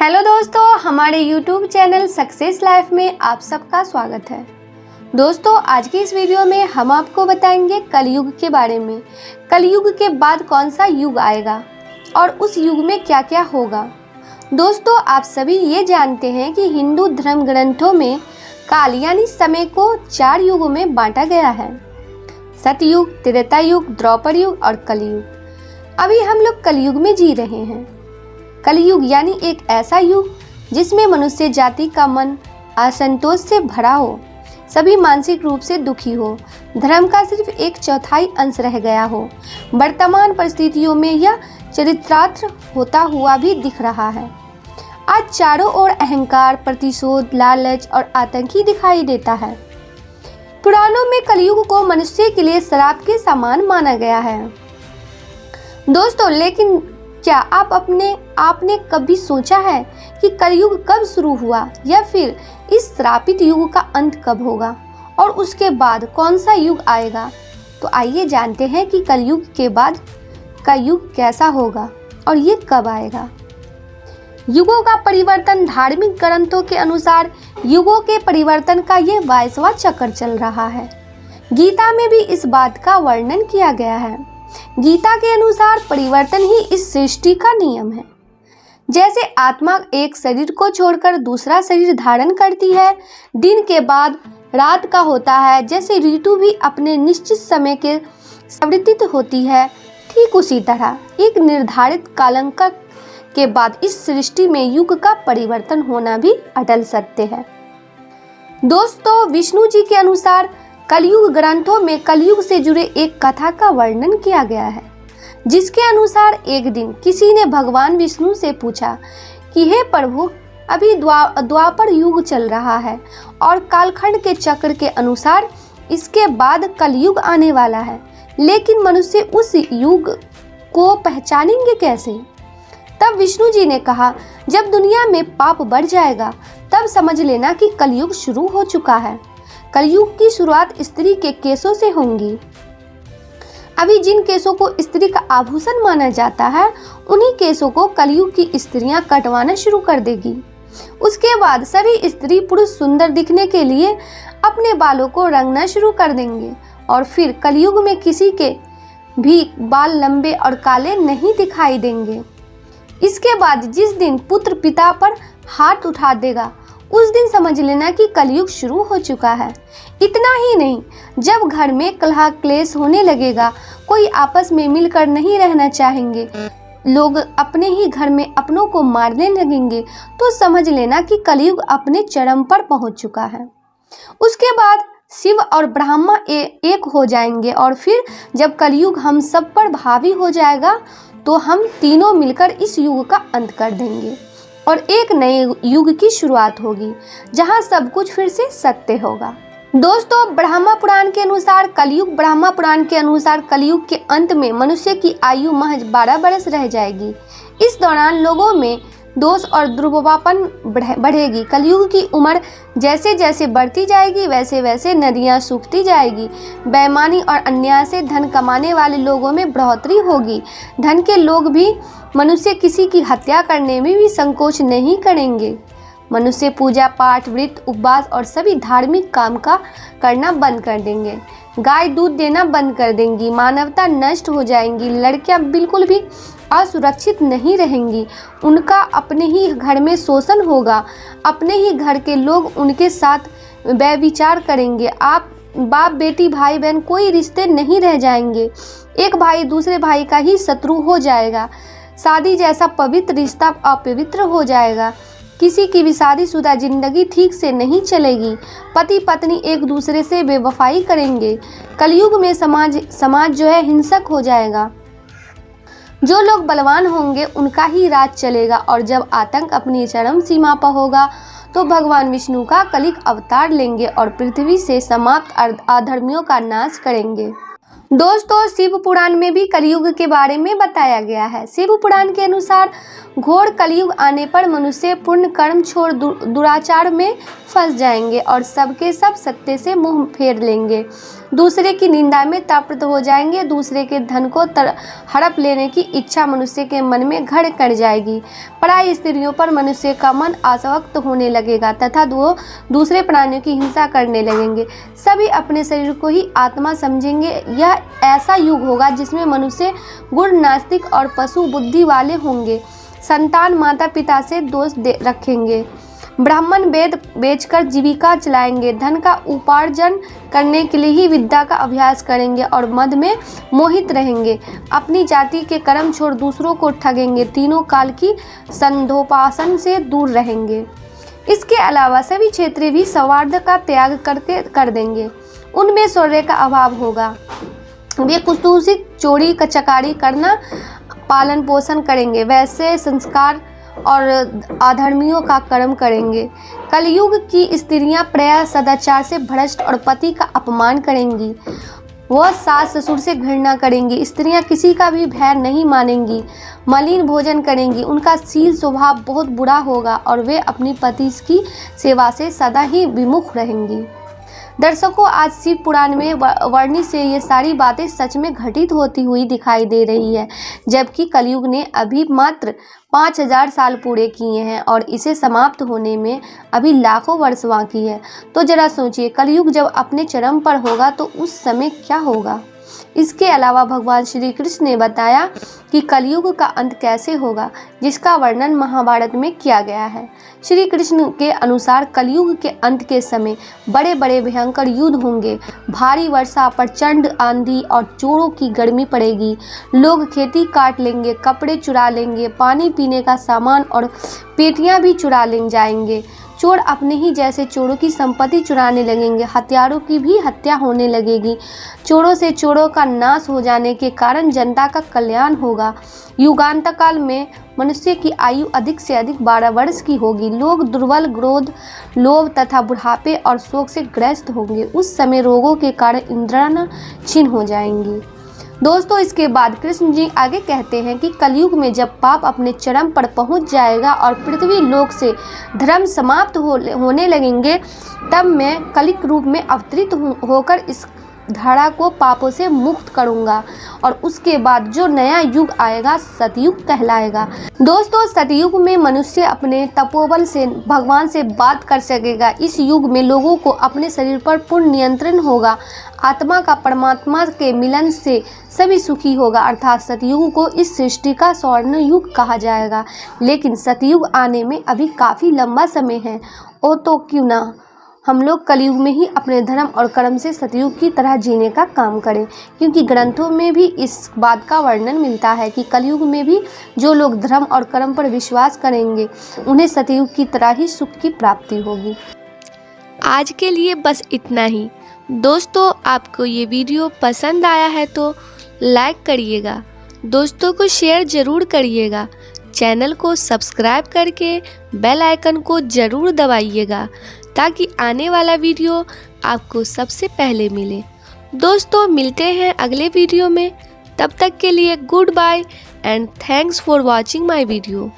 Hello दोस्तों, हमारे YouTube channel success life में आप सबका स्वागत है। दोस्तों, आज की इस वीडियो में हम आपको बताएंगे कलयुग के बारे में। कलयुग के बाद कौन सा युग आएगा और उस युग में क्या क्या होगा। दोस्तों, आप सभी ये जानते हैं कि हिंदू धर्म ग्रंथों में काल यानी समय को 4 युगों में बांटा गया है। सतयुग, त्रेता युग, द्वापर युग और कलयुग। अभी हम लोग कलयुग में जी रहे हैं। कलयुग यानी एक ऐसा युग जिसमें मनुष्य जाति का मन असंतोष से भरा हो, सभी मानसिक रूप से दुखी हो, धर्म का सिर्फ 1/4 अंश रह गया हो। वर्तमान परिस्थितियों में यह चरितार्थ होता हुआ भी दिख रहा है। आज चारों ओर अहंकार, प्रतिशोध, लालच और आतंक ही दिखाई देता है। पुराणों में कलयुग को मनुष्य के लिए श्राप के समान माना गया है। दोस्तों, लेकिन क्या आपने कभी सोचा है कि कलयुग कब शुरू हुआ या फिर इस श्रापित युग का अंत कब होगा और उसके बाद कौन सा युग आएगा? तो आइए जानते हैं कि कलयुग के बाद का युग कैसा होगा और ये कब आएगा। युगों का परिवर्तन। धार्मिक ग्रंथों के अनुसार युगों के परिवर्तन का यह 22वां चक्र चल रहा है। गीता में भी इस बात का वर्णन किया गया है। गीता के अनुसार परिवर्तन ही इस सृष्टि का नियम है। जैसे आत्मा एक शरीर को छोड़कर दूसरा शरीर धारण करती है, दिन के बाद रात का होता है, जैसे ऋतु भी अपने निश्चित समय के परिवर्तित होती है, ठीक उसी तरह एक निर्धारित कालांक के बाद इस सृष्टि में युग का परिवर्तन होना भी अटल सत्य है। दोस्तों, विष्णु जी के अनुसार कलयुग ग्रंथों में कलयुग से जुड़े एक कथा का वर्णन किया गया है, जिसके अनुसार एक दिन किसी ने भगवान विष्णु से पूछा कि हे प्रभु, अभी द्वापर युग चल रहा है और कालखंड के चक्र के अनुसार इसके बाद कलयुग आने वाला है, लेकिन मनुष्य उस युग को पहचानेंगे कैसे? तब विष्णु जी ने कहा, जब दुनिया में पाप बढ़ जाएगा तब समझ लेना कि कलयुग शुरू हो चुका है। कलयुग की शुरुआत स्त्री के केसों से होंगी। अभी जिन केसों को स्त्री का आभूषण माना जाता है, उन्हीं केसों को कलयुग की स्त्रियां कटवाना शुरू कर देगी। उसके बाद सभी स्त्री पुरुष सुंदर दिखने के लिए अपने बालों को रंगना शुरू कर देंगे और फिर कलयुग में किसी के भी बाल लंबे और काले नहीं दिखाई देंगे। इसके बाद जिस दिन पुत्र पिता पर हाथ उठा देगा, उस दिन समझ लेना कि कलयुग शुरू हो चुका है। इतना ही नहीं, जब घर में कलह क्लेश होने लगेगा, कोई आपस में मिलकर नहीं रहना चाहेंगे, लोग अपने ही घर में अपनों को मारने लगेंगे, तो समझ लेना कि कलयुग अपने चरम पर पहुंच चुका है। उसके बाद शिव और ब्रह्मा एक हो जाएंगे और फिर जब कलयुग हम सब पर हावी हो जाएगा, तो हम तीनों मिलकर इस युग का अंत कर देंगे और एक नए युग की शुरुआत होगी, जहां सब कुछ फिर से सत्य होगा। दोस्तों, ब्रह्मा पुराण के अनुसार कलयुग के अंत में मनुष्य की आयु महज 12 वर्ष रह जाएगी। इस दौरान लोगों में दोष और दुर्व्यवहारपन बढ़ेगी। कलयुग की उम्र जैसे जैसे बढ़ती जाएगी, वैसे वैसे नदियां सूखती जाएगी। बेईमानी और अन्याय से धन कमाने वाले लोगों में बढ़ोतरी होगी। धन के लोग भी मनुष्य किसी की हत्या करने में भी संकोच नहीं करेंगे। मनुष्य पूजा पाठ, व्रत, उपवास और सभी धार्मिक काम का करना बंद कर देंगे। गाय दूध देना बंद कर देंगी। मानवता नष्ट हो जाएंगी। लड़कियां बिल्कुल भी असुरक्षित नहीं रहेंगी। उनका अपने ही घर में शोषण होगा। अपने ही घर के लोग उनके साथ व्यभिचार करेंगे। आप बाप बेटी, भाई बहन कोई रिश्ते नहीं रह जाएंगे। एक भाई दूसरे भाई का ही शत्रु हो जाएगा। शादी जैसा पवित्र रिश्ता अपवित्र हो जाएगा। किसी की भी शादीशुदा जिंदगी ठीक से नहीं चलेगी। पति पत्नी एक दूसरे से बेवफाई करेंगे। कलयुग में समाज जो है हिंसक हो जाएगा। जो लोग बलवान होंगे उनका ही राज चलेगा और जब आतंक अपनी चरम सीमा पर होगा, तो भगवान विष्णु का कलिक अवतार लेंगे और पृथ्वी से समाप्त अधर्मियों का नाश करेंगे। दोस्तों, शिव पुराण में भी कलयुग के बारे में बताया गया है। शिव पुराण के अनुसार घोर कलयुग आने पर मनुष्य पूर्ण कर्म छोड़ दुराचार में फंस जाएंगे और सबके सब सत्य से मुंह फेर लेंगे। दूसरे की निंदा में तृप्त हो जाएंगे। दूसरे के धन को हड़प लेने की इच्छा मनुष्य के मन में घर कर जाएगी। पराई स्त्रियों पर मनुष्य का मन आसक्त होने लगेगा तथा वो दूसरे प्राणियों की हिंसा करने लगेंगे। सभी अपने शरीर को ही आत्मा समझेंगे। यह ऐसा युग होगा जिसमें मनुष्य गुण नास्तिक और पशु बुद्धि वाले होंगे। संतान माता पिता से दोष रखेंगे। ब्राह्मण वेद बेचकर जीविका चलाएंगे। धन का उपार्जन करने के लिए ही विद्या का अभ्यास करेंगे और मद में मोहित रहेंगे। अपनी जाति के कर्म छोड़ दूसरों को ठगेंगे। तीनों काल की संधोपासन से दूर रहेंगे। इसके अलावा सभी क्षेत्रीय भी सौहार्द का त्याग कर देंगे। उनमें शौर्य का अभाव होगा। वे कुस्तुसित चोरी चकारी करना पालन पोषण करेंगे। वैसे संस्कार और अधर्मियों का कर्म करेंगे। कलयुग की स्त्रियां प्रायः सदाचार से भ्रष्ट और पति का अपमान करेंगी। वह सास ससुर से घृणा करेंगी। स्त्रियां किसी का भी भय नहीं मानेंगी। मलिन भोजन करेंगी। उनका शील स्वभाव बहुत बुरा होगा और वे अपनी पति की सेवा से सदा ही विमुख रहेंगी। दर्शकों, आज शिव पुराण में वर्णित से ये सारी बातें सच में घटित होती हुई दिखाई दे रही है, जबकि कलयुग ने अभी मात्र 5000 साल पूरे किए हैं और इसे समाप्त होने में अभी लाखों वर्ष बाकी है। तो जरा सोचिए, कलयुग जब अपने चरम पर होगा तो उस समय क्या होगा। इसके अलावा भगवान श्री कृष्ण ने बताया कि कलयुग का अंत कैसे होगा, जिसका वर्णन महाभारत में किया गया है। श्री कृष्ण के अनुसार कलयुग के अंत के समय बड़े बड़े भयंकर युद्ध होंगे। भारी वर्षा, प्रचंड आंधी और चोरों की गर्मी पड़ेगी। लोग खेती काट लेंगे, कपड़े चुरा लेंगे, पानी पीने का सामान और पेटियां भी चुरा ले जाएंगे। चोर अपने ही जैसे चोरों की संपत्ति चुराने लगेंगे। हत्यारों की भी हत्या होने लगेगी। चोरों से चोरों का नाश हो जाने के कारण जनता का कल्याण होगा। युगांत काल में मनुष्य की आयु अधिक से अधिक 12 वर्ष की होगी। लोग दुर्बल, क्रोध, लोभ तथा बुढ़ापे और शोक से ग्रस्त होंगे। उस समय रोगों के कारण इंद्रियां क्षीण हो जाएंगी। दोस्तों, इसके बाद कृष्ण जी आगे कहते हैं कि कलयुग में जब पाप अपने चरम पर पहुंच जाएगा और पृथ्वी लोक से धर्म समाप्त होने लगेंगे, तब मैं कलिक रूप में अवतरित होकर इस धरा को पापों से मुक्त करूंगा और उसके बाद जो नया युग आएगा सतयुग कहलाएगा। दोस्तों, सतयुग में मनुष्य अपने तपोबल से भगवान से बात कर सकेगा। इस युग में लोगों को अपने शरीर पर पूर्ण नियंत्रण होगा। आत्मा का परमात्मा के मिलन से सभी सुखी होगा। अर्थात सतयुग को इस सृष्टि का स्वर्ण युग कहा जाएगा। लेकिन सतयुग आने में अभी काफ़ी लंबा समय है। ओ तो क्यों ना हम लोग कलयुग में ही अपने धर्म और कर्म से सतयुग की तरह जीने का काम करें, क्योंकि ग्रंथों में भी इस बात का वर्णन मिलता है कि कलयुग में भी जो लोग धर्म और कर्म पर विश्वास करेंगे उन्हें सतयुग की तरह ही सुख की प्राप्ति होगी। आज के लिए बस इतना ही। दोस्तों, आपको ये वीडियो पसंद आया है तो लाइक करिएगा, दोस्तों को शेयर ज़रूर करिएगा, चैनल को सब्सक्राइब करके बेल आइकन को ज़रूर दबाइएगा ताकि आने वाला वीडियो आपको सबसे पहले मिले। दोस्तों, मिलते हैं अगले वीडियो में। तब तक के लिए goodbye and thanks for watching my video.